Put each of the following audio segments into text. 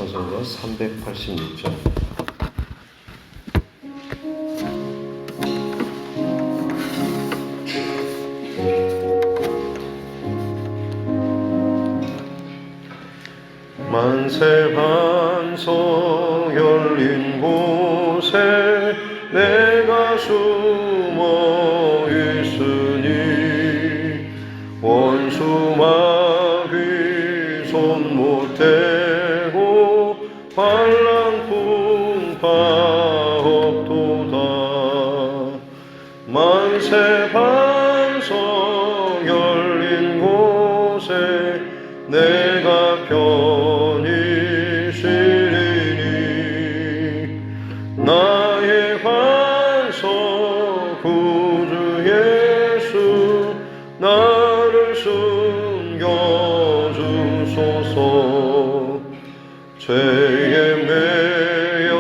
찬송가 386장. 만세 반석 열린 곳에 내가 숨어 있으니 원수 마귀 손 못 대고 환난 풍파 없도다. 만세 반석 열린 곳에 내가 편히 쉬리니 나의 반석 구주 예수 나를 숨겨주소서. 죄에 매여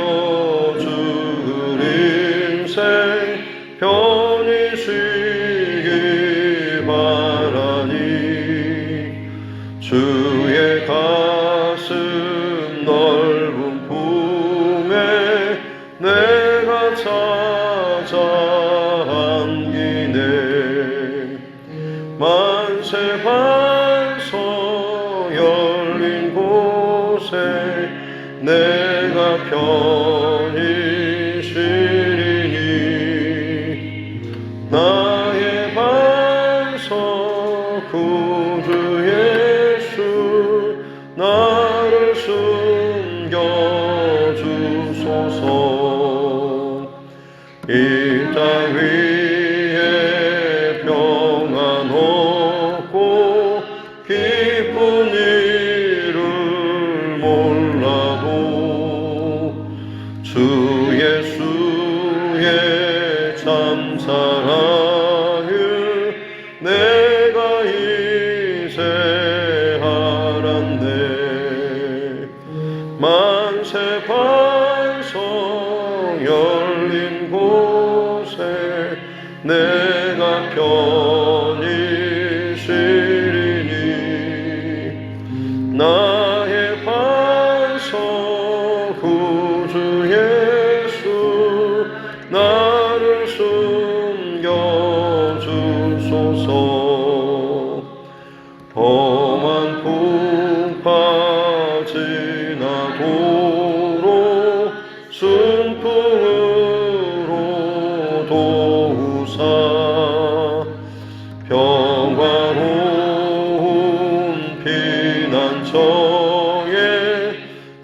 죽을 인생 편히 쉬기 바라니 주의 가슴 넓은 품에 내가 찾아 안기네. 만세 반석 열린 곳에 내가 편히 쉬리니 나의 반석 구주 예수 나를 숨겨주소서. 이 땅 위에 평안 없고 기쁜 일을 몰라도 주 예수의 참 사랑을 내가 이제 알았네. 만세 반석 열린 곳에 내가 편히 쉬리니 나의 반석 구주 예수 나를 숨겨주소서. 험한 풍파 지나도록 순풍으로 도우사 평화로운 피난처에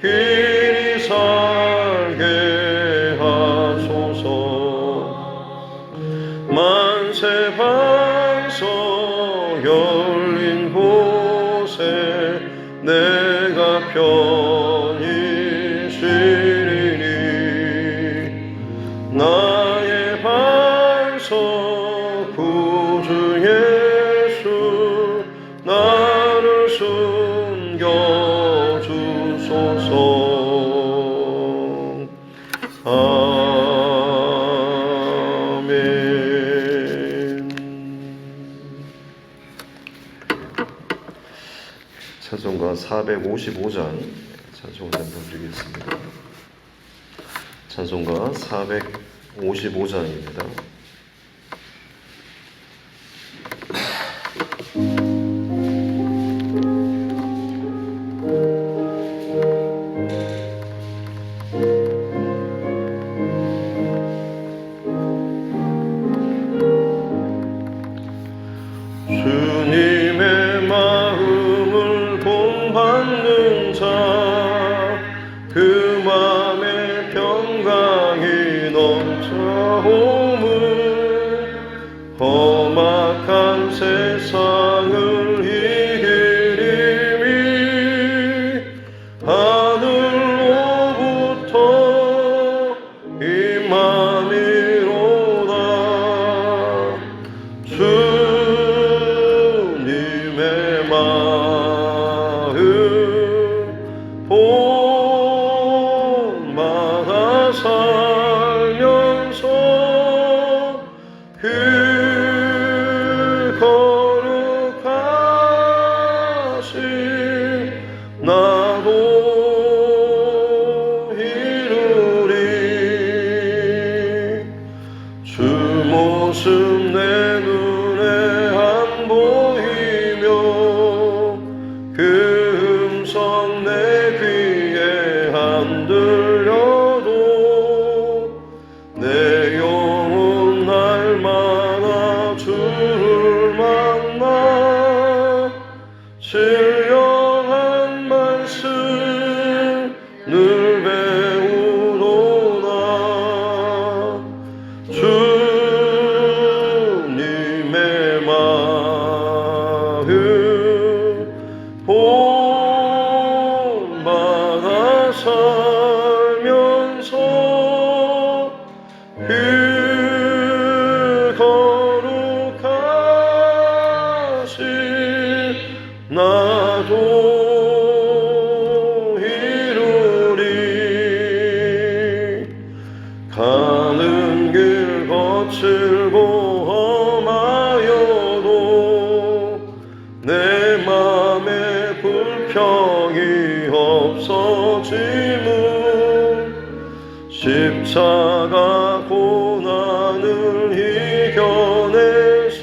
길이 살게 하소서. 만세 반석 열린 곳에 내가 편히 쉬리니 나의 반석 구주 예수 나를 숨겨주소서. 찬송가 455장 찬송을 한번 드리겠습니다. 찬송가 455장입니다. 주님의 마음을 본받는 자 그 맘에 평강이 넘쳐오면 험악한 세상을 이기리니 하늘로부터 임함이로다. 주님의 마음 본받아 살면서 그 거룩하신 나도 영한 말씀 늘 배우노라. 주님의 마음 본받아 살면서 그 거룩하신 나도 이루리. 가는 길 거칠고 험하여도 내 맘에 불평이 없어짐은 십자가 고난을 이겨내신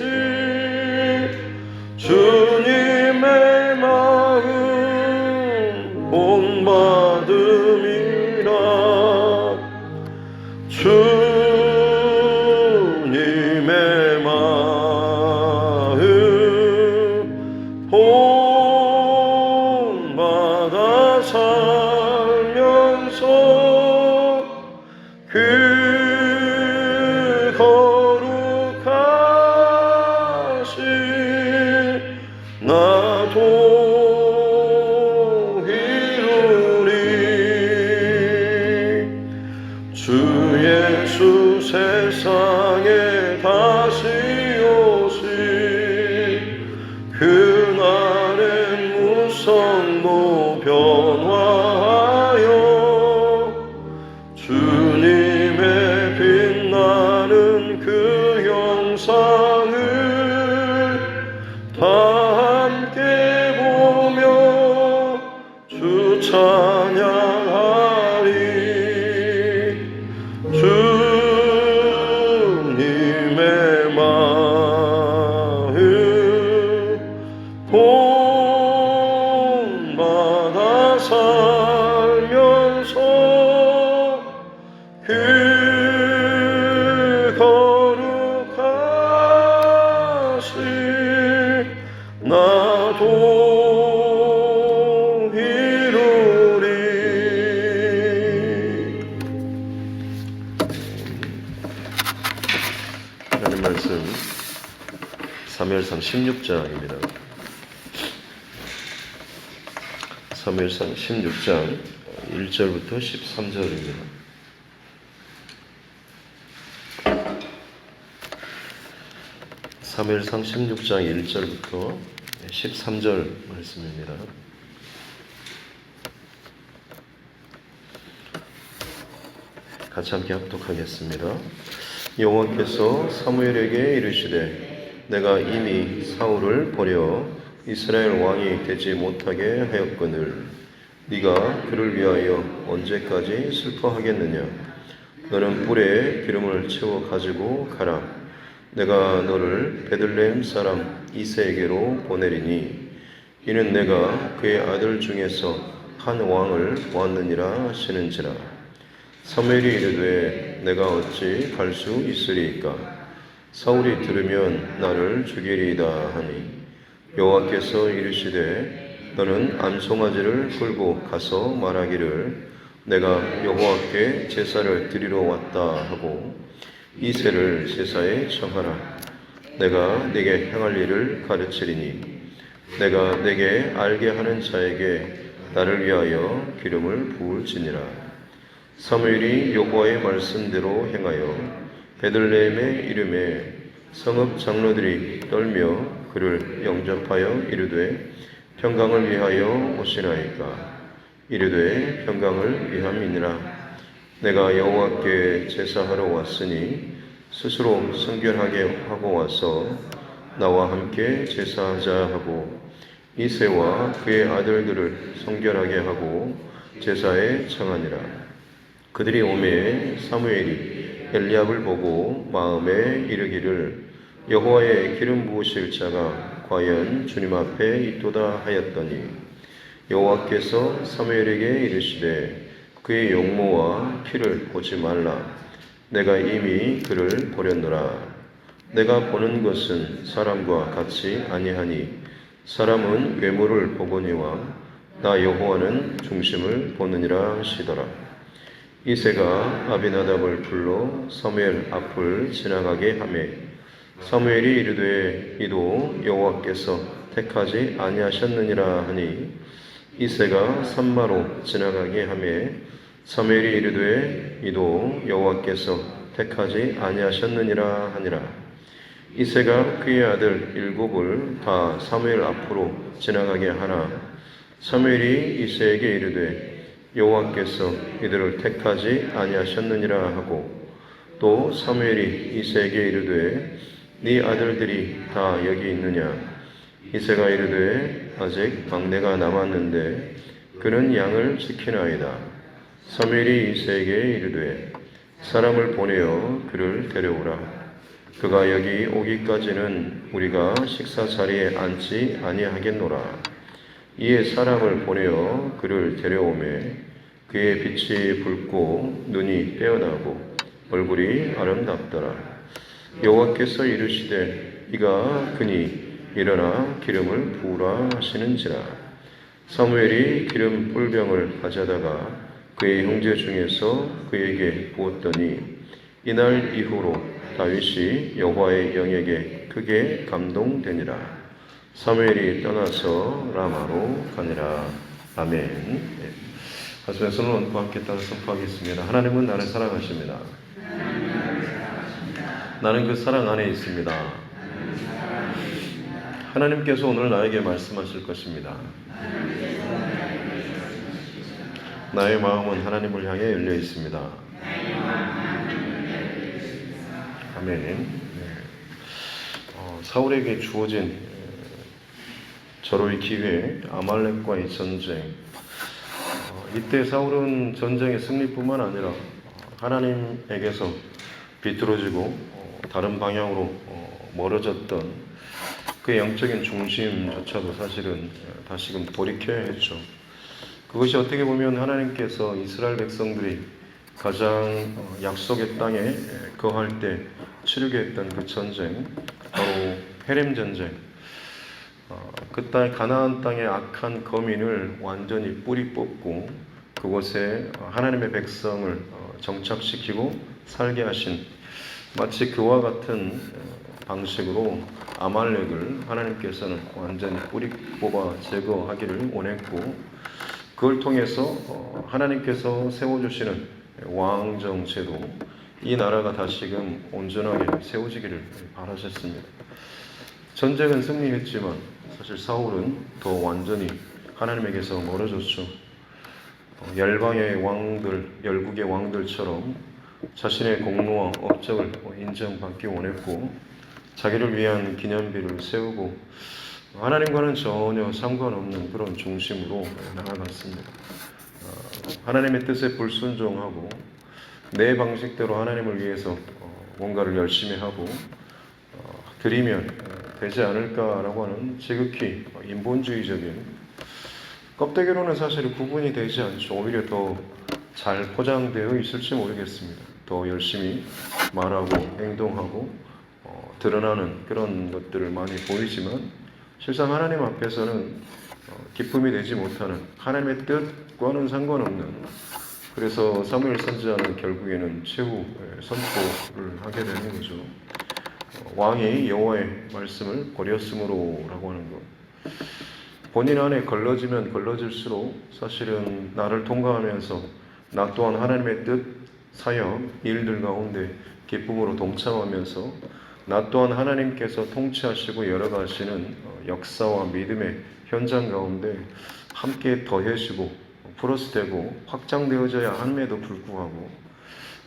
주님의 마음 본받음이라. 주님의 마음 본받아 살면서 그 거룩하신 나도 이루리. 주 예수 세상에 다시 오시 그날엔 무성도 변화하여 주님의 빛나는 그 영상을 다 함께 보며 주 찬양하리. 주님의 마음 본받아 살면서 그 거룩하신 나도 이루리. 하나님 말씀 사무엘상 16장입니다. 사무엘상 16장 1절부터 13절입니다. 사무엘상 16장 1절부터 13절 말씀입니다. 같이 함께 합독하겠습니다. 여호와께서 사무엘에게 이르시되 내가 이미 사울을 버려 이스라엘 왕이 되지 못하게 하였거늘 네가 그를 위하여 언제까지 슬퍼하겠느냐. 너는 뿔에 기름을 채워 가지고 가라. 내가 너를 베들레헴 사람 이새에게로 보내리니 이는 내가 그의 아들 중에서 한 왕을 보았느니라 하시는지라. 사무엘이 이르되 내가 어찌 갈 수 있으리이까. 사울이 들으면 나를 죽이리이다 하니 여호와께서 이르시되 너는 암송아지를 끌고 가서 말하기를 내가 여호와께 제사를 드리러 왔다 하고 이새를 제사에 청하라. 내가 네게 행할 일을 가르치리니 내가 네게 알게 하는 자에게 나를 위하여 기름을 부을지니라. 사무엘이 여호와의 말씀대로 행하여 베들레헴의 이름에 성읍 장로들이 떨며 그를 영접하여 이르되 평강을 위하여 오시나이까. 이르되 평강을 위함이니라. 내가 여호와께 제사하러 왔으니 스스로 성결하게 하고 와서 나와 함께 제사하자 하고 이새와 그의 아들들을 성결하게 하고 제사에 청하니라. 그들이 오매 사무엘이 엘리압을 보고 마음에 이르기를 여호와의 기름 부으실 자가 과연 주님 앞에 있도다 하였더니 여호와께서 사무엘에게 이르시되 그의 용모와 키를 보지 말라. 내가 이미 그를 보렸노라. 내가 보는 것은 사람과 같이 아니하니 사람은 외모를 보거니와 나 여호와는 중심을 보느니라 하시더라. 이새가 아비나답을 불러 사무엘 앞을 지나가게 하매 사무엘이 이르되 이도 여호와께서 택하지 아니하셨느니라 하니 이새가 산마로 지나가게 하매 사무엘이 이르되 이도 여호와께서 택하지 아니하셨느니라 하니라. 이새가 그의 아들 7을 다 사무엘 앞으로 지나가게 하나 사무엘이 이새에게 이르되 여호와께서 이들을 택하지 아니하셨느니라 하고 또 사무엘이 이새에게 이르되 네 아들들이 다 여기 있느냐. 이새가 이르되 아직 막내가 남았는데 그는 양을 지키나이다. 사무엘이 이새에게 이르되 사람을 보내어 그를 데려오라. 그가 여기 오기까지는 우리가 식사 자리에 앉지 아니하겠노라. 이에 사람을 보내어 그를 데려오매 그의 빛이 붉고 눈이 빼어나고 얼굴이 아름답더라. 여호와께서 이르시되 이가 그니 일어나 기름을 부으라 하시는지라. 사무엘이 기름 뿔병을 가져다가 그의 형제 중에서 그에게 부었더니 이날 이후로 다윗이 여호와의 영에게 크게 감동되니라. 사무엘이 떠나서 라마로 가니라. 아멘. 가슴에 손을 얹고 함께 따라 선포하겠습니다. 하나님은 나를 사랑하십니다. 나는 그 사랑 안에 있습니다. 하나님께서 오늘 나에게 말씀하실 것입니다. 나의 마음은 하나님을 향해 열려 있습니다. 아멘. 사울에게 주어진 절호의 기회, 아말렉과의 전쟁. 이때 사울은 전쟁의 승리뿐만 아니라 하나님에게서 비틀어지고 다른 방향으로 멀어졌던 그 영적인 중심조차도 사실은 다시금 돌이켜야 했죠. 그것이 어떻게 보면 하나님께서 이스라엘 백성들이 가장 약속의 땅에 거할 때 치르게 했던 그 전쟁, 바로 헤렘 전쟁. 그 땅, 가나안 땅의 악한 거민을 완전히 뿌리 뽑고 그곳에 하나님의 백성을 정착시키고 살게 하신, 마치 그와 같은 방식으로 아말렉을 하나님께서는 완전히 뿌리 뽑아 제거하기를 원했고, 그걸 통해서 하나님께서 세워주시는 왕정 제도, 이 나라가 다시금 온전하게 세워지기를 바라셨습니다. 전쟁은 승리했지만 사실 사울은 더 완전히 하나님에게서 멀어졌죠. 열방의 왕들, 열국의 왕들처럼 자신의 공로와 업적을 인정받기 원했고 자기를 위한 기념비를 세우고 하나님과는 전혀 상관없는 그런 중심으로 나아갔습니다. 하나님의 뜻에 불순종하고 내 방식대로 하나님을 위해서 뭔가를 열심히 하고 드리면 되지 않을까라고 하는 지극히 인본주의적인, 껍데기로는 사실 구분이 되지 않죠. 오히려 더 잘 포장되어 있을지 모르겠습니다. 더 열심히 말하고 행동하고 드러나는 그런 것들을 많이 보이지만 실상 하나님 앞에서는 기쁨이 되지 못하는, 하나님의 뜻과는 상관없는, 그래서 사무엘 선지자는 결국에는 최후 선포를 하게 되는 거죠. 왕이 여호와의 말씀을 버렸으므로라고 하는 것. 본인 안에 걸러지면 걸러질수록 사실은 나를 통과하면서 나 또한 하나님의 뜻, 사역, 일들 가운데 기쁨으로 동참하면서 나 또한 하나님께서 통치하시고 열어가시는 역사와 믿음의 현장 가운데 함께 더해지고 플러스되고 확장되어져야 함에도 불구하고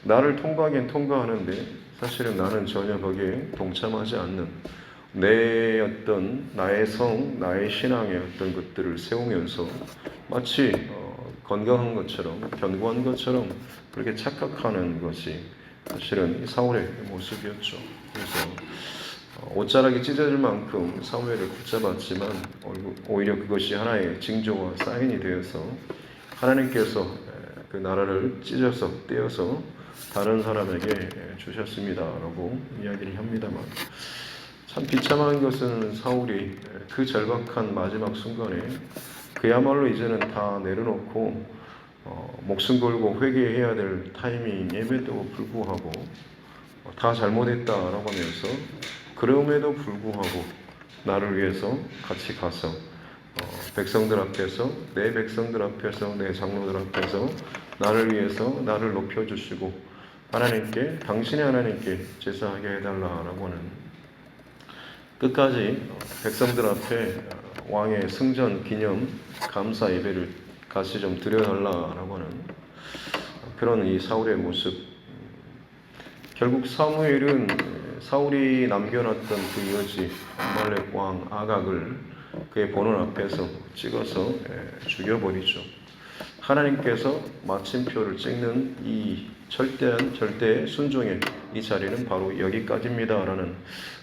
나를 통과하긴 통과하는데 사실은 나는 전혀 거기에 동참하지 않는, 내 어떤 나의 성, 나의 신앙의 어떤 것들을 세우면서 마치 건강한 것처럼, 견고한 것처럼 그렇게 착각하는 것이 사실은 사울의 모습이었죠. 그래서 옷자락이 찢어질 만큼 사무엘을 붙잡았지만 오히려 그것이 하나의 징조와 사인이 되어서 하나님께서 그 나라를 찢어서 떼어서 다른 사람에게 주셨습니다라고 이야기를 합니다만, 참 비참한 것은 사울이 그 절박한 마지막 순간에 그야말로 이제는 다 내려놓고 목숨 걸고 회개해야 될 타이밍임에도 불구하고 다 잘못했다라고 하면서 그럼에도 불구하고 나를 위해서 같이 가서 백성들 앞에서 내 백성들 앞에서 내 장로들 앞에서 나를 위해서 나를 높여주시고 하나님께 당신의 하나님께 제사하게 해달라라고 하는 끝까지 백성들 앞에 왕의 승전 기념 감사 예배를 같이 좀 드려달라라고 하는 그런 이 사울의 모습. 결국 사무엘은 사울이 남겨놨던 그 여지 아말렉 왕 아각을 그의 보는 앞에서 찍어서 죽여버리죠. 하나님께서 마침표를 찍는 이 절대 순종의 이 자리는 바로 여기까지입니다라는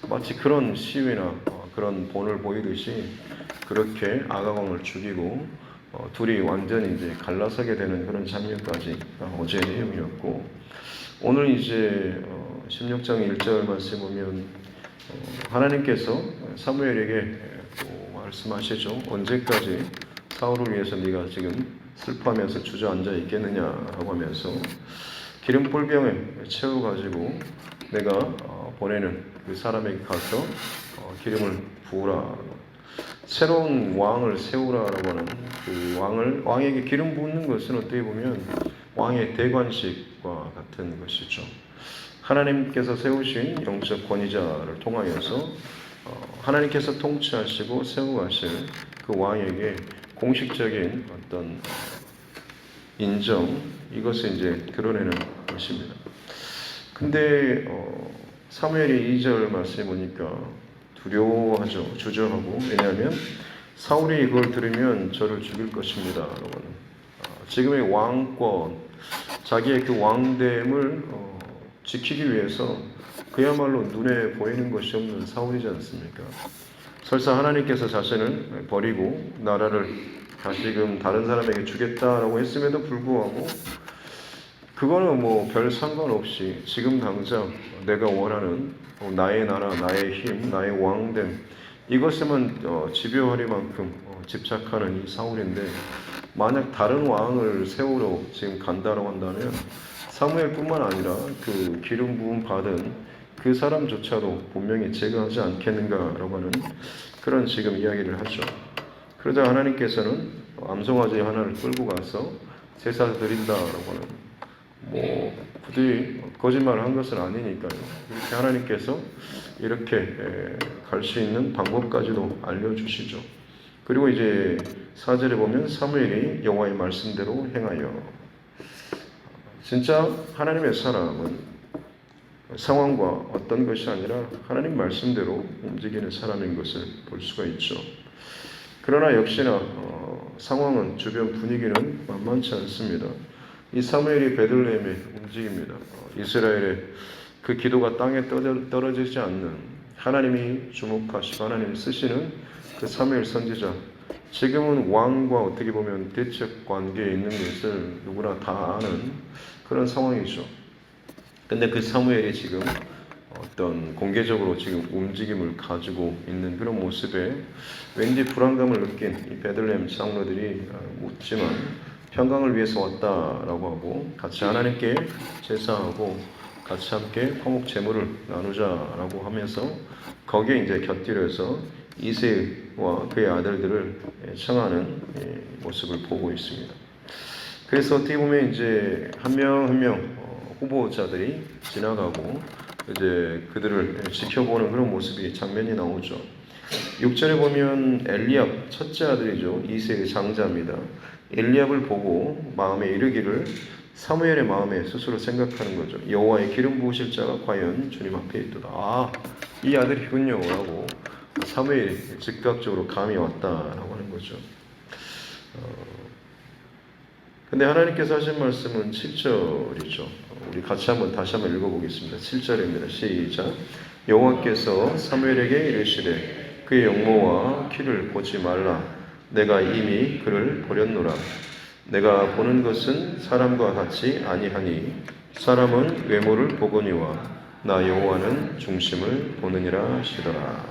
마치 그런 시위나 그런 본을 보이듯이 그렇게 아가왕을 죽이고 둘이 완전히 이제 갈라서게 되는 그런 장면까지 어제의 내용이었고, 오늘 이제 16장 1절 말씀 보면 하나님께서 사무엘에게 또 말씀하시죠. 언제까지 사울을 위해서 네가 지금 슬퍼하면서 주저앉아 있겠느냐라고 하면서 기름 뿔병에 채워가지고 내가 보내는 그 사람에게 가서 기름을 부으라. 새로운 왕을 세우라라고 하는 그 왕에게 기름 붓는 것은 어떻게 보면 왕의 대관식과 같은 것이죠. 하나님께서 세우신 영적 권위자를 통하여서 하나님께서 통치하시고 세우가실 그 왕에게 공식적인 어떤 인정, 이것을 이제 드러내는 것입니다. 근데 사무엘이 2절 말씀해 보니까 두려워하죠. 주저하고. 왜냐하면 사울이 이걸 들으면 저를 죽일 것입니다. 지금의 왕권, 자기의 그 왕됨을 지키기 위해서 그야말로 눈에 보이는 것이 없는 사울이지 않습니까? 설사 하나님께서 자신을 버리고 나라를 다시금 다른 사람에게 주겠다라고 했음에도 불구하고 그거는 뭐 별 상관없이 지금 당장 내가 원하는 나의 나라, 나의 힘, 나의 왕됨, 이것에만 집요하리만큼 집착하는 이 사울인데, 만약 다른 왕을 세우러 지금 간다라고 한다면 사무엘뿐만 아니라 그 기름 부음 받은 그 사람조차도 분명히 제거하지 않겠는가라고 하는 그런 지금 이야기를 하죠. 그러자 하나님께서는 암송아지 하나를 끌고 가서 제사 드린다라고 하는, 부디 거짓말을 한 것은 아니니까요. 이렇게 하나님께서 이렇게 갈 수 있는 방법까지도 알려주시죠. 그리고 이제 4절에 보면 사무엘이 여호와의 말씀대로 행하여. 진짜 하나님의 사람은 상황과 어떤 것이 아니라 하나님 말씀대로 움직이는 사람인 것을 볼 수가 있죠. 그러나 역시나 상황은, 주변 분위기는 만만치 않습니다. 이 사무엘이 베들레헴에 움직입니다. 이스라엘의 그 기도가 땅에 떨어지지 않는, 하나님이 주목하시고 하나님이 쓰시는 그 사무엘 선지자, 지금은 왕과 어떻게 보면 대척 관계에 있는 것을 누구나 다 아는 그런 상황이죠. 근데 그 사무엘이 지금 어떤 공개적으로 지금 움직임을 가지고 있는 그런 모습에 왠지 불안감을 느낀 이 베들레헴 장로들이 묻지만 평강을 위해서 왔다라고 하고 같이 하나님께 제사하고 같이 함께 화목 제물을 나누자라고 하면서 거기에 이제 곁들여서 이새와 그의 아들들을 청하는 모습을 보고 있습니다. 그래서 어떻게 보면 이제 한 명 한 명 후보자들이 지나가고 이제 그들을 지켜보는 그런 모습이 장면이 나오죠. 6절에 보면 엘리압 첫째 아들이죠. 이새의 장자입니다. 엘리압을 보고 마음에 이르기를, 사무엘의 마음에 스스로 생각하는 거죠. 여호와의 기름 부으실 자가 과연 주님 앞에 있도다. 이 아들이군요 라고 사무엘이 즉각적으로 감이 왔다라고 하는 거죠. 근데 하나님께서 하신 말씀은 7절이죠. 우리 같이 다시 한번 읽어보겠습니다. 7절입니다. 시작. 여호와께서 사무엘에게 이르시되 그의 용모와 키를 보지 말라. 내가 이미 그를 버렸노라. 내가 보는 것은 사람과 같이 아니하니 사람은 외모를 보거니와 나 여호와는 중심을 보느니라 하시더라.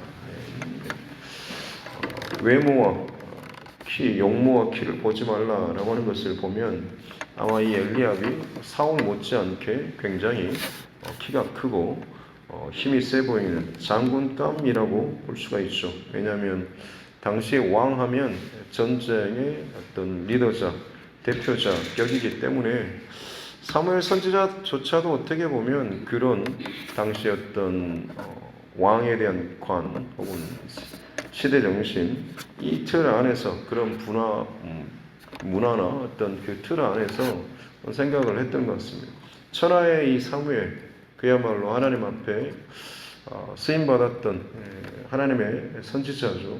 외모와 키, 용모와 키를 보지 말라라고 하는 것을 보면 아마 이 엘리압이 사울 못지않게 굉장히 키가 크고 힘이 세 보이는 장군감이라고 볼 수가 있죠. 왜냐하면 당시에 왕하면 전쟁의 어떤 리더자, 대표자 격이기 때문에 사무엘 선지자조차도 어떻게 보면 그런 당시 어떤 왕에 대한 관 혹은 시대 정신 이 틀 안에서 그런 문화나 어떤 그 틀 안에서 생각을 했던 것 같습니다. 천하의 이 사무엘 그야말로 하나님 앞에 쓰임 받았던 하나님의 선지자죠.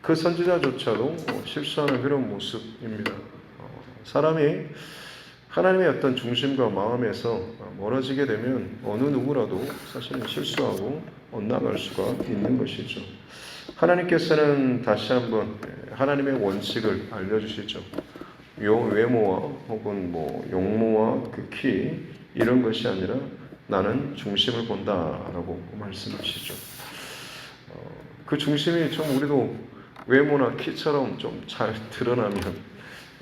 그 선지자조차도 실수하는 그런 모습입니다. 사람이 하나님의 어떤 중심과 마음에서 멀어지게 되면 어느 누구라도 사실은 실수하고 엇나갈 수가 있는 것이죠. 하나님께서는 다시 한번 하나님의 원칙을 알려주시죠. 외모와 혹은 용모와 그 키 이런 것이 아니라 나는 중심을 본다라고 말씀하시죠. 그 중심이 좀 우리도 외모나 키처럼 좀 잘 드러나면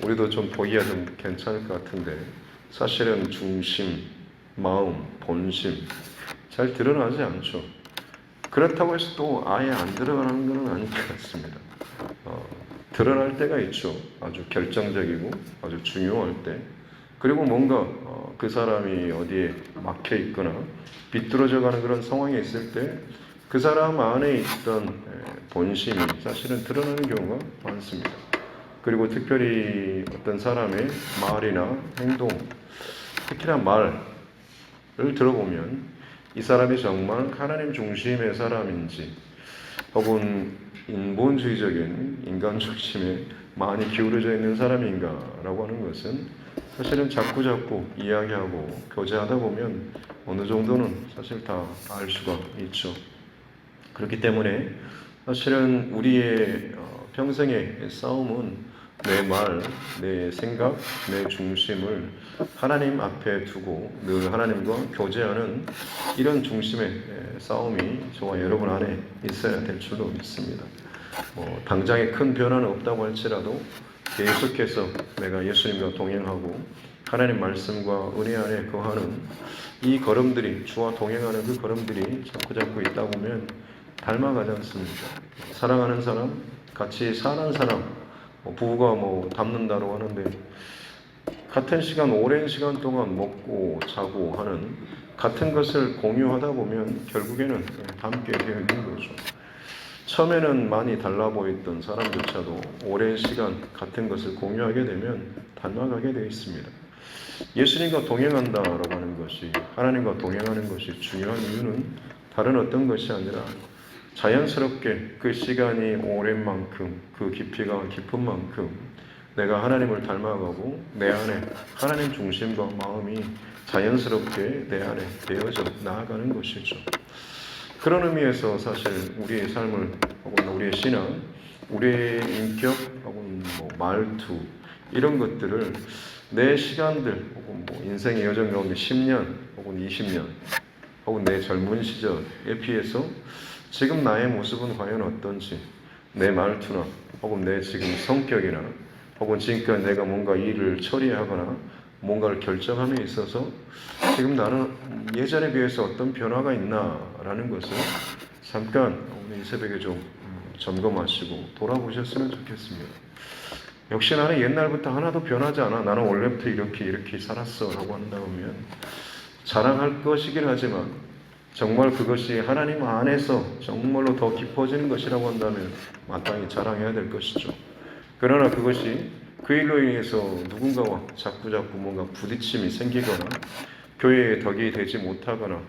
우리도 좀 보기가 좀 괜찮을 것 같은데 사실은 중심, 마음, 본심 잘 드러나지 않죠. 그렇다고 해서 또 아예 안 들어가는 것은 아닌 것 같습니다. 드러날 때가 있죠. 아주 결정적이고 아주 중요할 때. 그리고 뭔가 그 사람이 어디에 막혀 있거나 비뚤어져 가는 그런 상황에 있을 때 그 사람 안에 있던 본심이 사실은 드러나는 경우가 많습니다. 그리고 특별히 어떤 사람의 말이나 행동, 특히나 말을 들어보면 이 사람이 정말 하나님 중심의 사람인지 혹은 인본주의적인 인간 중심에 많이 기울어져 있는 사람인가라고 하는 것은 사실은 자꾸자꾸 이야기하고 교제하다 보면 어느 정도는 사실 다 알 수가 있죠. 그렇기 때문에 사실은 우리의 평생의 싸움은 내 말, 내 생각, 내 중심을 하나님 앞에 두고 늘 하나님과 교제하는 이런 중심의 싸움이 저와 여러분 안에 있어야 될 줄로 믿습니다. 당장에 큰 변화는 없다고 할지라도 계속해서 내가 예수님과 동행하고 하나님 말씀과 은혜 안에 거하는 이 걸음들이, 주와 동행하는 그 걸음들이 자꾸자꾸 있다 보면 닮아가지 않습니까? 사랑하는 사람, 같이 사는 사람, 부부가 닮는다고 하는데 같은 시간, 오랜 시간 동안 먹고 자고 하는 같은 것을 공유하다 보면 결국에는 닮게 되어 있는 거죠. 처음에는 많이 달라 보였던 사람조차도 오랜 시간 같은 것을 공유하게 되면 닮아가게 되어 있습니다. 예수님과 동행한다라고 하는 것이, 하나님과 동행하는 것이 중요한 이유는 다른 어떤 것이 아니라 자연스럽게 그 시간이 오랜 만큼, 그 깊이가 깊은 만큼 내가 하나님을 닮아가고 내 안에 하나님 중심과 마음이 자연스럽게 내 안에 되어져 나아가는 것이죠. 그런 의미에서 사실 우리의 삶을 혹은 우리의 신앙, 우리의 인격 혹은 말투 이런 것들을 내 시간들 혹은 인생의 여정 가운데 10년 혹은 20년 혹은 내 젊은 시절에 비해서 지금 나의 모습은 과연 어떤지, 내 말투나 혹은 내 지금 성격이나 혹은 지금까지 내가 뭔가 일을 처리하거나 뭔가를 결정함에 있어서 지금 나는 예전에 비해서 어떤 변화가 있나라는 것을 잠깐 오늘 이 새벽에 좀 점검하시고 돌아보셨으면 좋겠습니다. 역시 나는 옛날부터 하나도 변하지 않아. 나는 원래부터 이렇게 살았어 라고 한다면 자랑할 것이긴 하지만 정말 그것이 하나님 안에서 정말로 더 깊어지는 것이라고 한다면 마땅히 자랑해야 될 것이죠. 그러나 그것이 그 일로 인해서 누군가와 자꾸자꾸 뭔가 부딪힘이 생기거나 교회에 덕이 되지 못하거나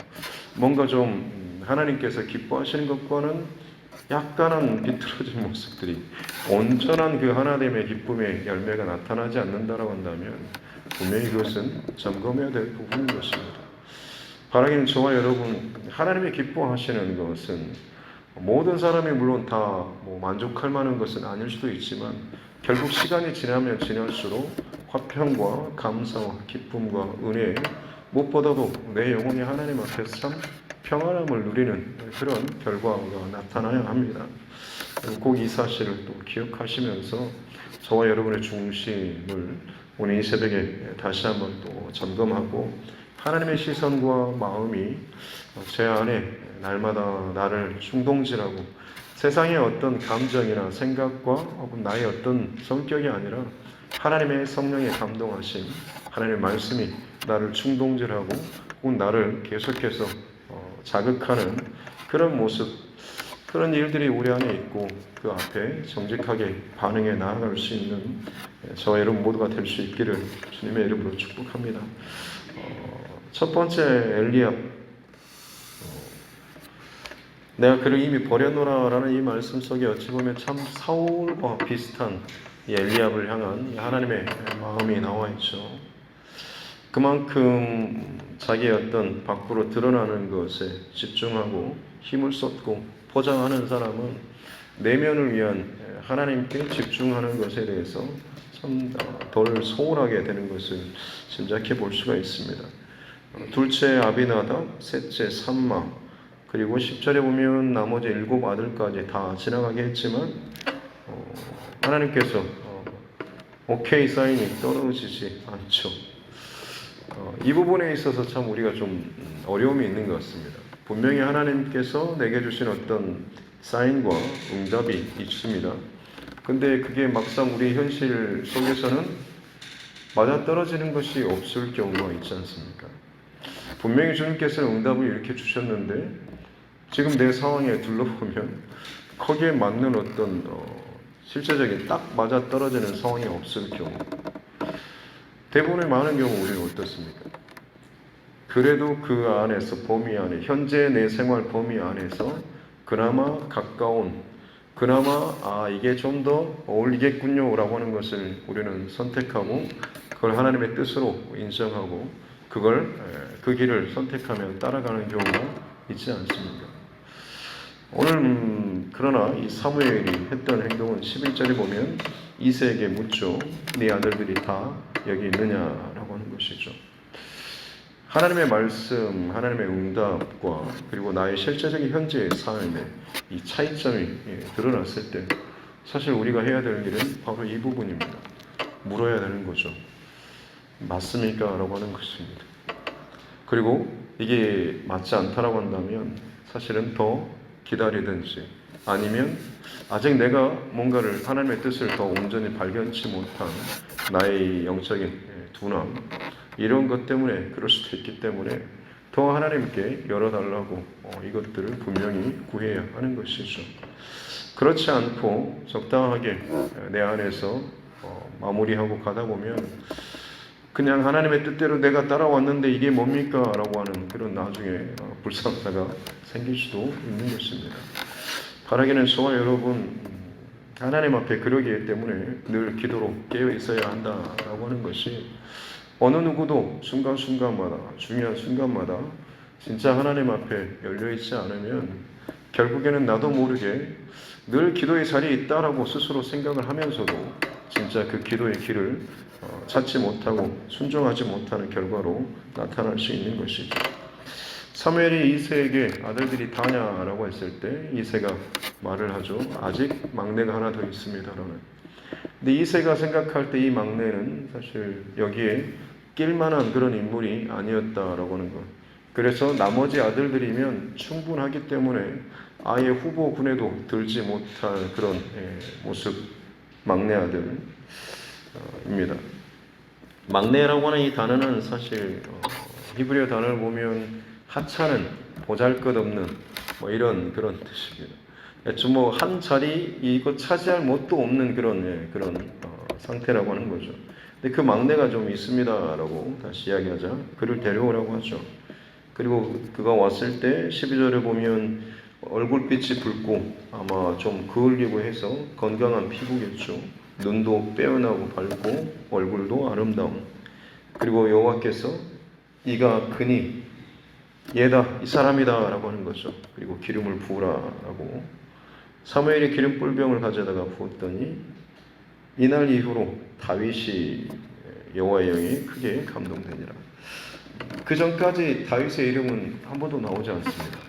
뭔가 좀 하나님께서 기뻐하시는 것과는 약간은 비틀어진 모습들이 온전한 그 하나님의 기쁨의 열매가 나타나지 않는다라고 한다면 분명히 그것은 점검해야 될 부분인 것입니다. 바라기는 저와 여러분 하나님의 기뻐하시는 것은 모든 사람이 물론 다 만족할 만한 것은 아닐 수도 있지만 결국 시간이 지나면 지날수록 화평과 감사와 기쁨과 은혜 무엇보다도 내 영혼이 하나님 앞에서 참 평안함을 누리는 그런 결과가 나타나야 합니다. 꼭 이 사실을 또 기억하시면서 저와 여러분의 중심을 오늘 이 새벽에 다시 한번 또 점검하고 하나님의 시선과 마음이 제 안에 날마다 나를 충동질하고 세상의 어떤 감정이나 생각과 혹은 나의 어떤 성격이 아니라 하나님의 성령의 감동하심, 하나님의 말씀이 나를 충동질하고 혹은 나를 계속해서 자극하는 그런 모습, 그런 일들이 우리 안에 있고 그 앞에 정직하게 반응해 나아갈 수 있는 저와 여러분 모두가 될 수 있기를 주님의 이름으로 축복합니다. 첫 번째 엘리압, 내가 그를 이미 버려놓으라라는 이 말씀 속에 어찌 보면 참 사울과 비슷한 이 엘리압을 향한 하나님의 마음이 나와 있죠. 그만큼 자기의 어떤 밖으로 드러나는 것에 집중하고 힘을 쏟고 포장하는 사람은 내면을 위한 하나님께 집중하는 것에 대해서 참 덜 소홀하게 되는 것을 짐작해 볼 수가 있습니다. 둘째 아비나답, 셋째 삼마, 그리고 10절에 보면 나머지 7 아들까지 다 지나가게 했지만 하나님께서 오케이 사인이 떨어지지 않죠. 이 부분에 있어서 참 우리가 좀 어려움이 있는 것 같습니다. 분명히 하나님께서 내게 주신 어떤 사인과 응답이 있습니다. 근데 그게 막상 우리 현실 속에서는 맞아떨어지는 것이 없을 경우가 있지 않습니까? 분명히 주님께서는 응답을 이렇게 주셨는데 지금 내 상황에 둘러보면 거기에 맞는 어떤 실제적인 딱 맞아떨어지는 상황이 없을 경우, 대부분의 많은 경우 우리는 어떻습니까? 그래도 그 안에서 범위 안에, 현재 내 생활 범위 안에서 그나마 가까운, 그나마 이게 좀 더 어울리겠군요 라고 하는 것을 우리는 선택하고 그걸 하나님의 뜻으로 인정하고 그 길을 선택하며 따라가는 경우가 있지 않습니까? 오늘 그러나 이 사무엘이 했던 행동은 11절에 보면 이새에게 묻죠. 네 아들들이 다 여기 있느냐라고 하는 것이죠. 하나님의 말씀, 하나님의 응답과 그리고 나의 실제적인 현재의 삶에 이 차이점이 드러났을 때 사실 우리가 해야 될 일은 바로 이 부분입니다. 물어야 되는 거죠. 맞습니까? 라고 하는 것입니다. 그리고 이게 맞지 않다라고 한다면 사실은 더 기다리든지 아니면 아직 내가 뭔가를 하나님의 뜻을 더 온전히 발견치 못한 나의 영적인 둔함, 이런 것 때문에 그럴 수도 있기 때문에 더 하나님께 열어달라고 이것들을 분명히 구해야 하는 것이죠. 그렇지 않고 적당하게 내 안에서 마무리하고 가다 보면 그냥 하나님의 뜻대로 내가 따라왔는데 이게 뭡니까? 라고 하는 그런 나중에 불상사가 생길 수도 있는 것입니다. 바라기는 저와 여러분 하나님 앞에 그러기 때문에 늘 기도로 깨어 있어야 한다라고 하는 것이 어느 누구도 순간순간마다 중요한 순간마다 진짜 하나님 앞에 열려있지 않으면 결국에는 나도 모르게 늘 기도의 자리에 있다라고 스스로 생각을 하면서도 진짜 그 기도의 길을 찾지 못하고 순종하지 못하는 결과로 나타날 수 있는 것이죠. 사무엘이 이새에게 아들들이 다냐라고 했을 때 이새가 말을 하죠. 아직 막내가 하나 더 있습니다라는. 근데 이새가 생각할 때 이 막내는 사실 여기에 낄만한 그런 인물이 아니었다라고 하는 것. 그래서 나머지 아들들이면 충분하기 때문에 아예 후보군에도 들지 못할 그런 모습, 막내 아들입니다. 막내라고 하는 이 단어는 사실 히브리어 단어를 보면 하찮은, 보잘것없는 이런 그런 뜻입니다. 좀 한 자리 이거 차지할 뭣도 없는 그런 상태라고 하는 거죠. 근데 그 막내가 좀 있습니다라고 다시 이야기하자. 그를 데려오라고 하죠. 그리고 그가 왔을 때 12절에 보면 얼굴빛이 붉고 아마 좀 그을리고 해서 건강한 피부겠죠. 눈도 빼어나고 밝고 얼굴도 아름다운. 그리고 여호와께서 이가 그니 얘다 이 사람이다 라고 하는 거죠. 그리고 기름을 부으라 라고 사무엘이 기름 뿔병을 가져다가 부었더니 이날 이후로 다윗이 여호와의 영에 크게 감동되니라. 그 전까지 다윗의 이름은 한 번도 나오지 않습니다.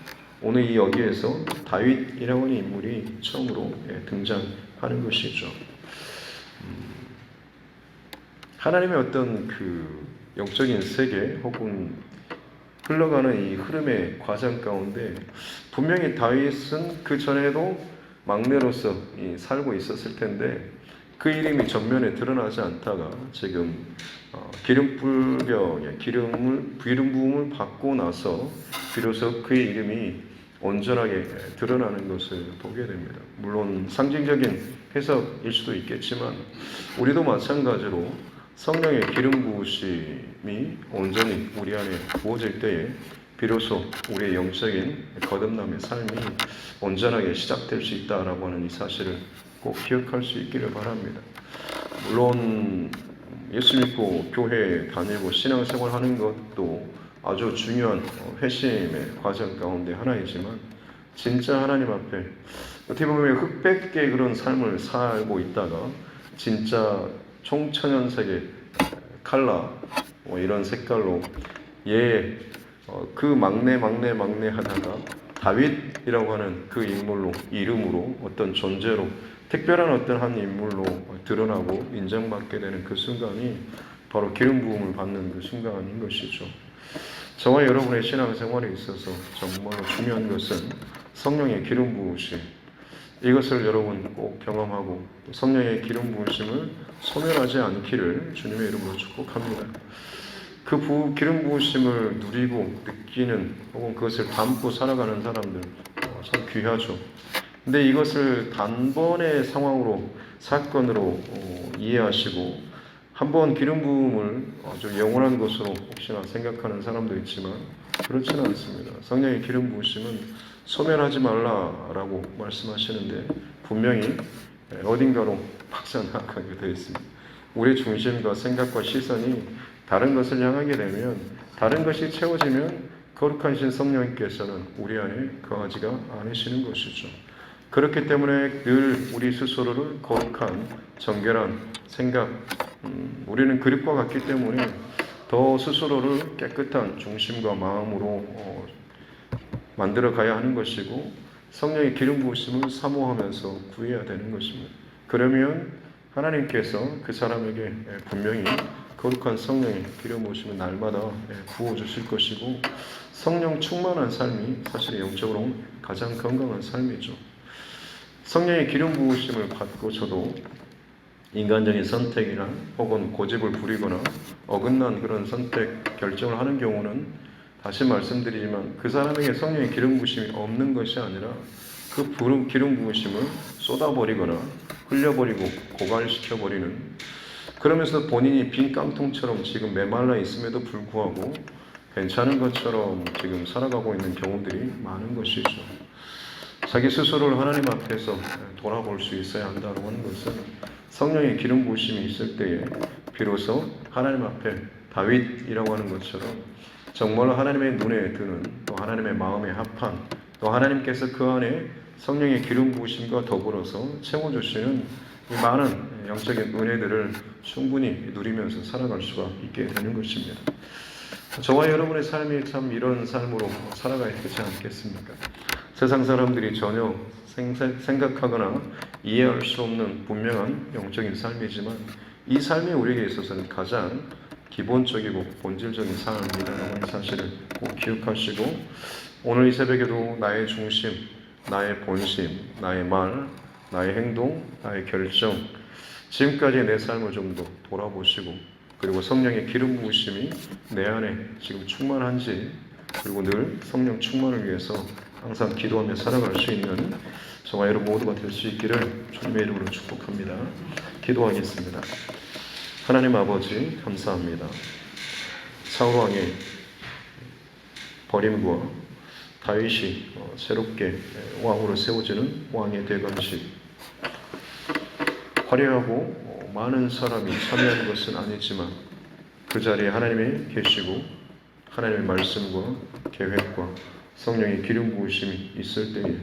오늘 이 여기에서 다윗이라고 하는 인물이 처음으로 등장하는 것이죠. 하나님의 어떤 그 영적인 세계 혹은 흘러가는 이 흐름의 과정 가운데 분명히 다윗은 그 전에도 막내로서 살고 있었을 텐데 그 이름이 전면에 드러나지 않다가 지금 기름 부음을 받고 나서 비로소 그의 이름이 온전하게 드러나는 것을 보게 됩니다. 물론 상징적인 해석일 수도 있겠지만 우리도 마찬가지로 성령의 기름 부으심이 온전히 우리 안에 부어질 때에 비로소 우리의 영적인 거듭남의 삶이 온전하게 시작될 수 있다라고 하는 이 사실을 꼭 기억할 수 있기를 바랍니다. 물론 예수 믿고 교회에 다니고 신앙생활 하는 것도 아주 중요한 회심의 과정 가운데 하나이지만 진짜 하나님 앞에 어떻게 보면 흑백의 그런 삶을 살고 있다가 진짜 총천연색의 칼라 이런 색깔로 그 막내 하다가 다윗이라고 하는 그 인물로 이름으로 어떤 존재로 특별한 어떤 한 인물로 드러나고 인정받게 되는 그 순간이 바로 기름 부음을 받는 그 순간인 것이죠. 저와 여러분의 신앙생활에 있어서 정말 중요한 것은 성령의 기름 부으심, 이것을 여러분 꼭 경험하고 성령의 기름 부으심을 소멸하지 않기를 주님의 이름으로 축복합니다. 그 기름 부으심을 누리고 느끼는 혹은 그것을 담고 살아가는 사람들 참 귀하죠. 근데 이것을 단번의 상황으로 사건으로 이해하시고 한번 기름 부음을 아주 영원한 것으로 혹시나 생각하는 사람도 있지만 그렇지는 않습니다. 성령의 기름 부으심은 소멸하지 말라라고 말씀하시는데 분명히 어딘가로 빠져나가게 되어 있습니다. 우리의 중심과 생각과 시선이 다른 것을 향하게 되면 다른 것이 채워지면 거룩하신 성령님께서는 우리 안에 거하지가 않으시는 것이죠. 그렇기 때문에 늘 우리 스스로를 거룩한 정결한 생각, 우리는 그릇과 같기 때문에 더 스스로를 깨끗한 중심과 마음으로 만들어 가야 하는 것이고 성령의 기름 부으심을 사모하면서 구해야 되는 것입니다. 그러면 하나님께서 그 사람에게 분명히 거룩한 성령의 기름 부으심을 날마다 부어주실 것이고 성령 충만한 삶이 사실 영적으로 가장 건강한 삶이죠. 성령의 기름 부으심을 받고서도 인간적인 선택이나 혹은 고집을 부리거나 어긋난 그런 선택 결정을 하는 경우는 다시 말씀드리지만 그 사람에게 성령의 기름 부으심이 없는 것이 아니라 그 기름 부으심을 쏟아버리거나 흘려버리고 고갈시켜버리는, 그러면서 본인이 빈 깡통처럼 지금 메말라 있음에도 불구하고 괜찮은 것처럼 지금 살아가고 있는 경우들이 많은 것이죠. 자기 스스로를 하나님 앞에서 돌아볼 수 있어야 한다고 하는 것은 성령의 기름 부으심이 있을 때에 비로소 하나님 앞에 다윗이라고 하는 것처럼 정말 하나님의 눈에 드는 또 하나님의 마음에 합한 또 하나님께서 그 안에 성령의 기름 부으심과 더불어서 채워주시는 이 많은 영적인 은혜들을 충분히 누리면서 살아갈 수가 있게 되는 것입니다. 저와 여러분의 삶이 참 이런 삶으로 살아가야 되지 않겠습니까? 세상 사람들이 전혀 생각하거나 이해할 수 없는 분명한 영적인 삶이지만 이 삶이 우리에게 있어서는 가장 기본적이고 본질적인 삶이라는 사실을 꼭 기억하시고 오늘 이 새벽에도 나의 중심, 나의 본심, 나의 말, 나의 행동, 나의 결정, 지금까지의 내 삶을 좀 더 돌아보시고 그리고 성령의 기름 부으심이 내 안에 지금 충만한지 그리고 늘 성령 충만을 위해서 항상 기도하며 살아갈 수 있는 저와 여러분 모두가 될 수 있기를 주님의 이름으로 축복합니다. 기도하겠습니다. 하나님 아버지 감사합니다. 사울 왕의 버림과 다윗이 새롭게 왕으로 세워지는 왕의 대관식, 화려하고 많은 사람이 참여하는 것은 아니지만 그 자리에 하나님이 계시고 하나님의 말씀과 계획과 성령의 기름 부으심이 있을 때에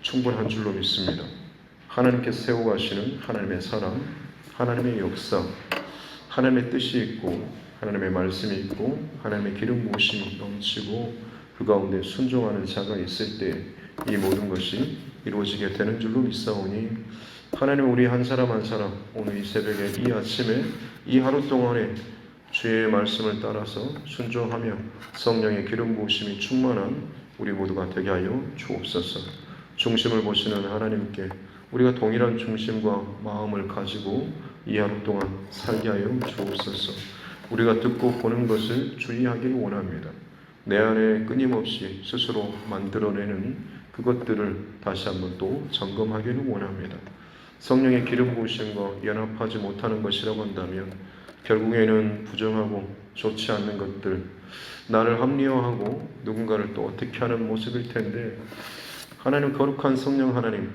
충분한 줄로 믿습니다. 하나님께서 세워가시는 하나님의 사랑, 하나님의 역사, 하나님의 뜻이 있고 하나님의 말씀이 있고 하나님의 기름 부으심이 넘치고 그 가운데 순종하는 자가 있을 때 이 모든 것이 이루어지게 되는 줄로 믿사오니 하나님 우리 한 사람 한 사람 오늘 이 새벽에 이 아침에 이 하루 동안에 주의 말씀을 따라서 순종하며 성령의 기름 부으심이 충만한 우리 모두가 되게 하여 주옵소서. 중심을 보시는 하나님께 우리가 동일한 중심과 마음을 가지고 이 하루 동안 살게 하여 주옵소서. 우리가 듣고 보는 것을 주의하기를 원합니다. 내 안에 끊임없이 스스로 만들어내는 그것들을 다시 한번 또 점검하기를 원합니다. 성령의 기름 부으심과 연합하지 못하는 것이라고 한다면 결국에는 부정하고 좋지 않는 것들, 나를 합리화하고 누군가를 또 어떻게 하는 모습일 텐데 하나님 거룩한 성령 하나님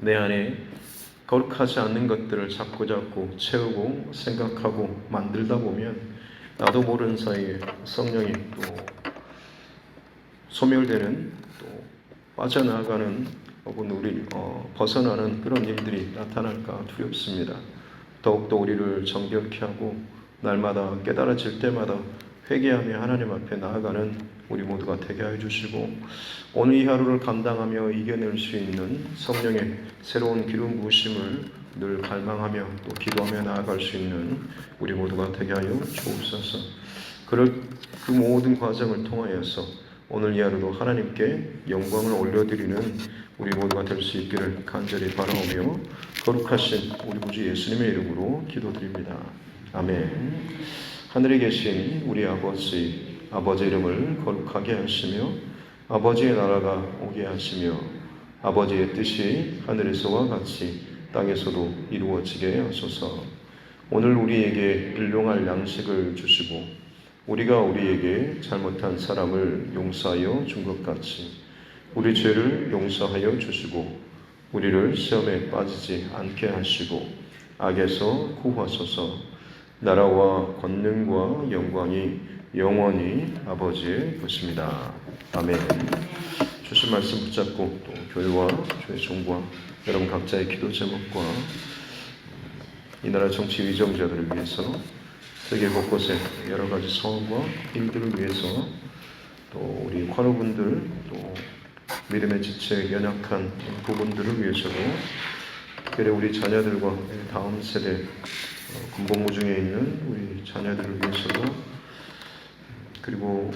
내 안에 거룩하지 않는 것들을 자꾸 채우고 생각하고 만들다 보면 나도 모르는 사이에 성령이 또 소멸되는 또 빠져나가는 혹은 우리 벗어나는 그런 일들이 나타날까 두렵습니다. 더욱더 우리를 정결케 하고 날마다 깨달아질 때마다 회개하며 하나님 앞에 나아가는 우리 모두가 되게 하여 주시고 오늘 이 하루를 감당하며 이겨낼 수 있는 성령의 새로운 기름 부으심을 늘 갈망하며 또 기도하며 나아갈 수 있는 우리 모두가 되게 하여 주옵소서. 그 모든 과정을 통하여서 오늘 이 하루도 하나님께 영광을 올려드리는 우리 모두가 될 수 있기를 간절히 바라오며 거룩하신 우리 구주 예수님의 이름으로 기도드립니다. 아멘. 하늘에 계신 우리 아버지 이름을 거룩하게 하시며 아버지의 나라가 오게 하시며 아버지의 뜻이 하늘에서와 같이 땅에서도 이루어지게 하소서. 오늘 우리에게 일용할 양식을 주시고 우리가 우리에게 잘못한 사람을 용서하여 준 것 같이 우리 죄를 용서하여 주시고 우리를 시험에 빠지지 않게 하시고 악에서 구하소서. 나라와 권능과 영광이 영원히 아버지의 것입니다. 아멘. 주신 말씀 붙잡고 또 교회와 교회 종과 여러분 각자의 기도 제목과 이 나라 정치 위정자들을 위해서 세계 곳곳에 여러 가지 상황과 일들을 위해서 또 우리 환우분들 또 믿음의 지체에 연약한 부분들을 위해서도 특별히 우리 자녀들과 다음 세대 군복무 중에 있는 우리 자녀들을 위해서도 그리고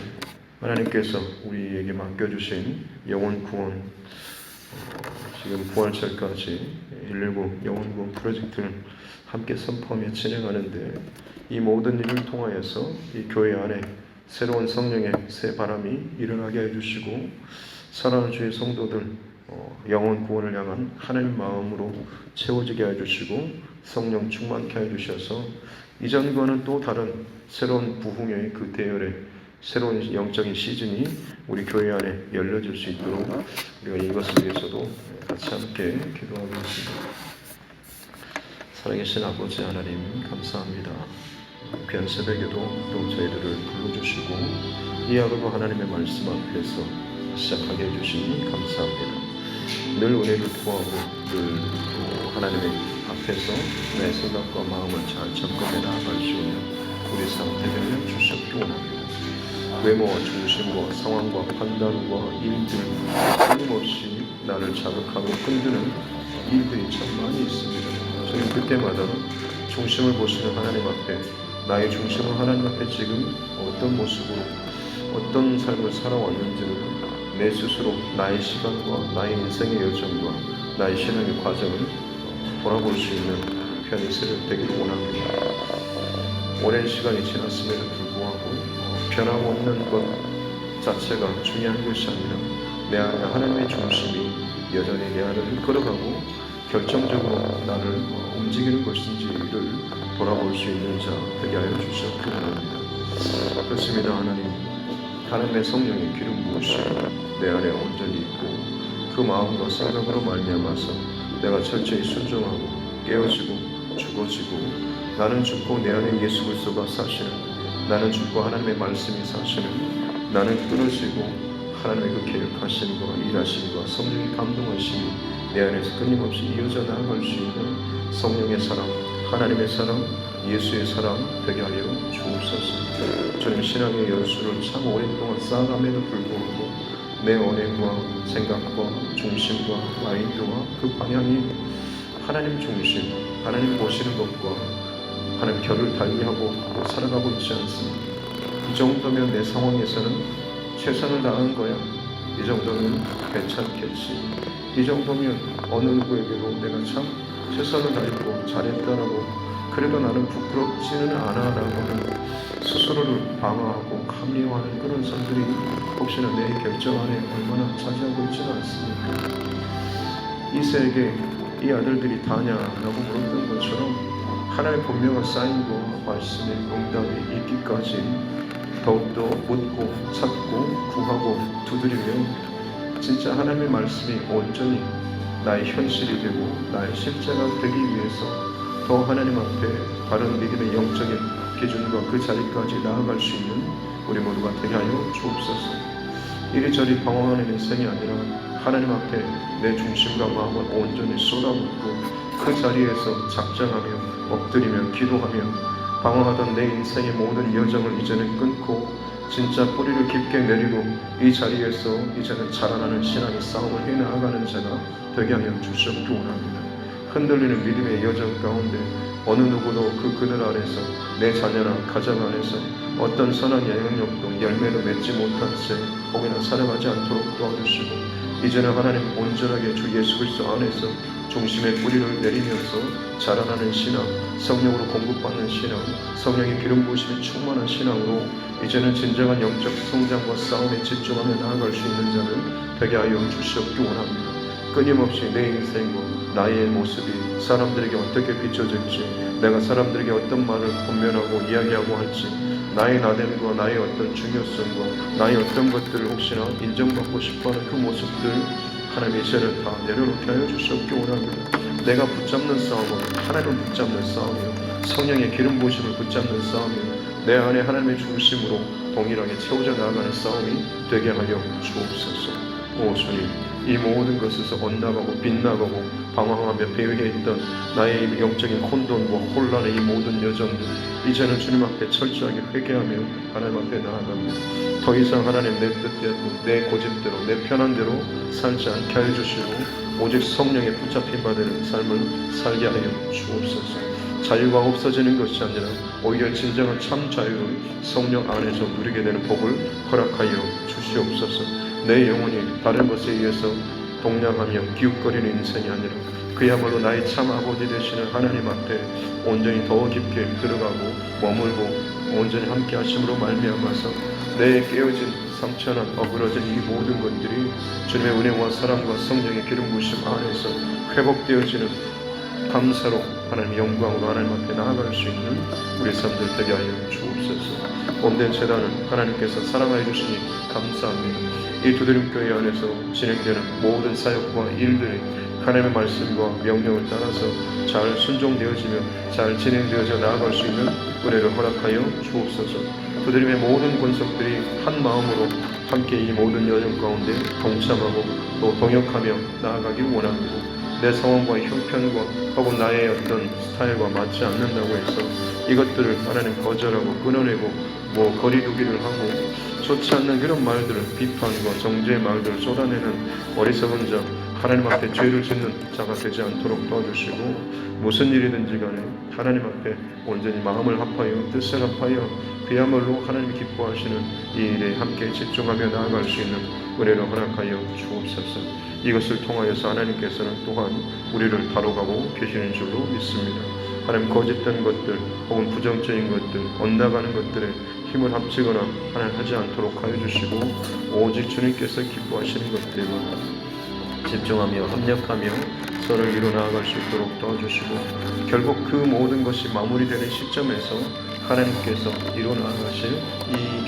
하나님께서 우리에게 맡겨주신 영혼 구원 지금 부활절까지 119 영혼 구원 프로젝트를 함께 선포하며 진행하는데 이 모든 일을 통하여서 이 교회 안에 새로운 성령의 새 바람이 일어나게 해주시고 사랑하는 주의 성도들 영혼 구원을 향한 하나님 마음으로 채워지게 해주시고 성령 충만케 해주셔서 이전과는 또 다른 새로운 부흥의 그 대열에 새로운 영적인 시즌이 우리 교회 안에 열려질 수 있도록 우리가 이것을 위해서도 같이 함께 기도하겠습니다. 살아계신 아버지 하나님 감사합니다. 귀한 새벽에도 또 저희들을 불러주시고 이 하루도 하나님의 말씀 앞에서 시작하게 해주시니 감사합니다. 늘 은혜를 구하고 늘 하나님의 앞에서 내 생각과 마음을 잘 점검해 나아갈 수 있는 우리 삶 되게 하여 주시옵기 원합니다. 외모와 중심과 상황과 판단과 일들 끊임없이 나를 자극하고 흔드는 일들이 참 많이 있습니다. 저는 그때마다 중심을 보시는 하나님 앞에 나의 중심은 하나님 앞에 지금 어떤 모습으로 어떤 삶을 살아왔는지를 내 스스로 나의 시간과 나의 인생의 여정과 나의 신앙의 과정을 돌아볼 수 있는 편이 새벽 되기를 원합니다. 오랜 시간이 지났음에도 불구하고 변함없는 것 자체가 중요한 것이 아니라 내 안에 하나님의 중심이 여전히 내 안을 이끌어가고 결정적으로 나를 움직이는 것인지를 돌아볼 수 있는 자 되게 하여 주시옵기 원합니다. 그렇습니다. 하나님의 성령의 기름 부으심 내 안에 온전히 있고 그 마음과 생각으로 말미암아서 내가 철저히 순종하고 깨어지고 죽어지고 나는 죽고 내 안에 예수 그리스도가 사시는 나는 죽고 하나님의 말씀이 사시는 나는 끊어지고 하나님의 그 계획하심과 일하심과 성령의 감동하심이 내 안에서 끊임없이 이어져 나아갈 수 있는 성령의 사람 하나님의 사랑, 예수의 사랑 되게 하여 주옵소서. 주님 신앙의 연수를 참 오랫동안 쌓아감에도 불구하고 내 언행과 생각과 중심과 마인드와 그 방향이 하나님 중심, 하나님 보시는 것과 하나님 결을 달리하고 살아가고 있지 않습니다. 이 정도면 내 상황에서는 최선을 다한 거야. 이 정도면 괜찮겠지. 이 정도면 어느 누구에게도 내가 참 최선을 다했고 잘했다라고 그래도 나는 부끄럽지는 않아라고 하는 스스로를 방어하고 합리화하는 그런 사람들이 혹시나 내 결정 안에 얼마나 차지하고 있지는 않습니까? 이세에게 이 아들들이 다냐라고 물었던 것처럼 하나님의 분명한 사인과 말씀의 응답이 있기까지 더욱더 묻고 찾고 구하고 두드리며 진짜 하나님의 말씀이 온전히 나의 현실이 되고 나의 실제가 되기 위해서 더 하나님 앞에 바른 믿음의 영적인 기준과 그 자리까지 나아갈 수 있는 우리 모두가 되게 하여 주옵소서. 이리저리 방황하는 인생이 아니라 하나님 앞에 내 중심과 마음을 온전히 쏟아붓고 그 자리에서 작정하며 엎드리며 기도하며 방황하던 내 인생의 모든 여정을 이제는 끊고 진짜 뿌리를 깊게 내리고 이 자리에서 이제는 자라나는 신앙의 싸움을 해나가는 자가 되게 하여 주시옵기 원합니다. 흔들리는 믿음의 여정 가운데 어느 누구도 그 그늘 아래서 내 자녀나 가정 안에서 어떤 선한 영향력도 열매도 맺지 못한 채 혹여나 살아가지 않도록 도와주시고 이제는 하나님 온전하게 주 예수 그리스도 안에서 중심의 뿌리를 내리면서 자라나는 신앙, 성령으로 공급받는 신앙, 성령의 기름 부으심이 충만한 신앙으로 이제는 진정한 영적 성장과 싸움에 집중하며 나아갈 수 있는 자를 되게 하여 주시옵기 원합니다. 끊임없이 내 인생과 나의 모습이 사람들에게 어떻게 비춰질지, 내가 사람들에게 어떤 말을 권면하고 이야기하고 할지, 나의 나됨과 나의 어떤 중요성과 나의 어떤 것들을 혹시나 인정받고 싶어하는 그 모습들 하나님 이제는 다 내려놓게 하여 주시옵기 원합니다. 내가 붙잡는 싸움은 하나님을 붙잡는 싸움이요 성령의 기름 부으심을 붙잡는 싸움이요 내 안에 하나님의 중심으로 동일하게 채워져 나아가는 싸움이 되게 하여 주옵소서. 오 주님, 이 모든 것에서 엇나가고 빗나가고 방황하며 배회해 있던 나의 영적인 혼돈과 혼란의 이 모든 여정들 이제는 주님 앞에 철저하게 회개하며 하나님 앞에 나아갑니다. 더 이상 하나님 내 뜻대로 내 고집대로 내 편한 대로 살지 않게 하여 주시고 오직 성령에 붙잡힌 바 되는 삶을 살게 하여 주옵소서. 자유가 없어지는 것이 아니라 오히려 진정한 참 자유를 성령 안에서 누리게 되는 복을 허락하여 주시옵소서. 내 영혼이 다른 것에 의해서 동냥하며 기웃거리는 인생이 아니라 그야말로 나의 참 아버지 되시는 하나님 앞에 온전히 더 깊게 들어가고 머물고 온전히 함께 하심으로 말미암아서 내 깨어진 상처난 어그러진 이 모든 것들이 주님의 은혜와 사랑과 성령의 기름 부으심 안에서 회복되어지는 감사로 하나님의 영광으로 하나님 앞에 나아갈 수 있는 우리 삶들 되게 하여 주옵소서. 몸된 재단은 하나님께서 사랑하여 주시니 감사합니다. 이 두드림교회 안에서 진행되는 모든 사역과 일들이 하나님의 말씀과 명령을 따라서 잘 순종되어지며 잘 진행되어져 나아갈 수 있는 은혜를 허락하여 주옵소서. 두드림의 모든 권속들이 한 마음으로 함께 이 모든 여정 가운데 동참하고 또 동역하며 나아가길 원합니다. 내 상황과 형편과 혹은 나의 어떤 스타일과 맞지 않는다고 해서 이것들을 하나님 거절하고 끊어내고 거리두기를 하고 좋지 않는 그런 말들을 비판과 정죄의 말들을 쏟아내는 어리석은 자 하나님 앞에 죄를 짓는 자가 되지 않도록 도와주시고 무슨 일이든지 간에 하나님 앞에 온전히 마음을 합하여 뜻을 합하여 그야말로 하나님이 기뻐하시는 이 일에 함께 집중하며 나아갈 수 있는 은혜를 허락하여 주옵소서. 이것을 통하여서 하나님께서는 또한 우리를 다뤄가고 계시는 줄로 믿습니다. 하나님 거짓된 것들 혹은 부정적인 것들 엇나가는 것들에 힘을 합치거나 하나님 하지 않도록 하여 주시고 오직 주님께서 기뻐하시는 것들만 집중하며 합력하며 서로를 이루어 나아갈 수 있도록 도와주시고 결국 그 모든 것이 마무리되는 시점에서 하나님께서 이루어 나아가실 이